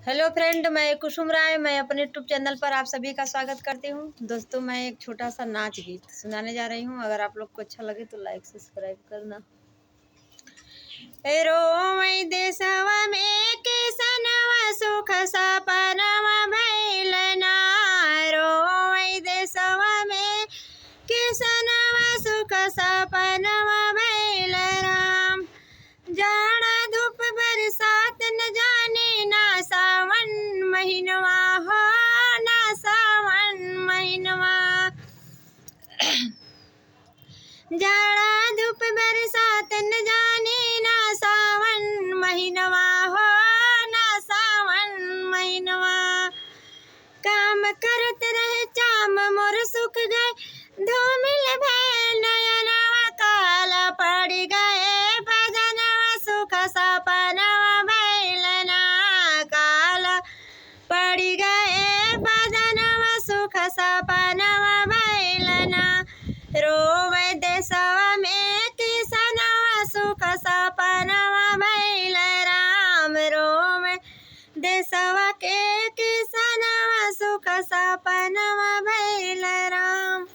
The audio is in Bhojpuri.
हेलो फ्रेंड, मैं कुसुम राय। मैं अपने यूट्यूब चैनल पर आप सभी का स्वागत करती हूँ। दोस्तों, मैं एक छोटा सा नाच गीत सुनाने जा रही हूँ। अगर आप लोग को अच्छा लगे तो लाइक सब्सक्राइब करना। रोवै देशवा में किसनवा सुख सपनवा भइल ना। रोवै देशवा में किसनवा सुख सपनवा भइल राम। जाड़ा धूप बरसात न जाने ना सावन महीनवा हो, ना सावन महीनवा। जाड़ा धूप बरसात न जाने ना सावन महीनवा हो, ना सावन महीनवा। काम करत रहे चाम मोर सुख गए, धूमिल भैल नयनवा काला पड़ गए बदनवा सुख सपनवा भइल ना। काला पड़ गए बदनवा सुख सपनवा भइल ना। रोवै देशवा में किसनवा सुख सपनवा भइल राम। रोवै देशवा के किसनवा सुख सपनवा भइल राम।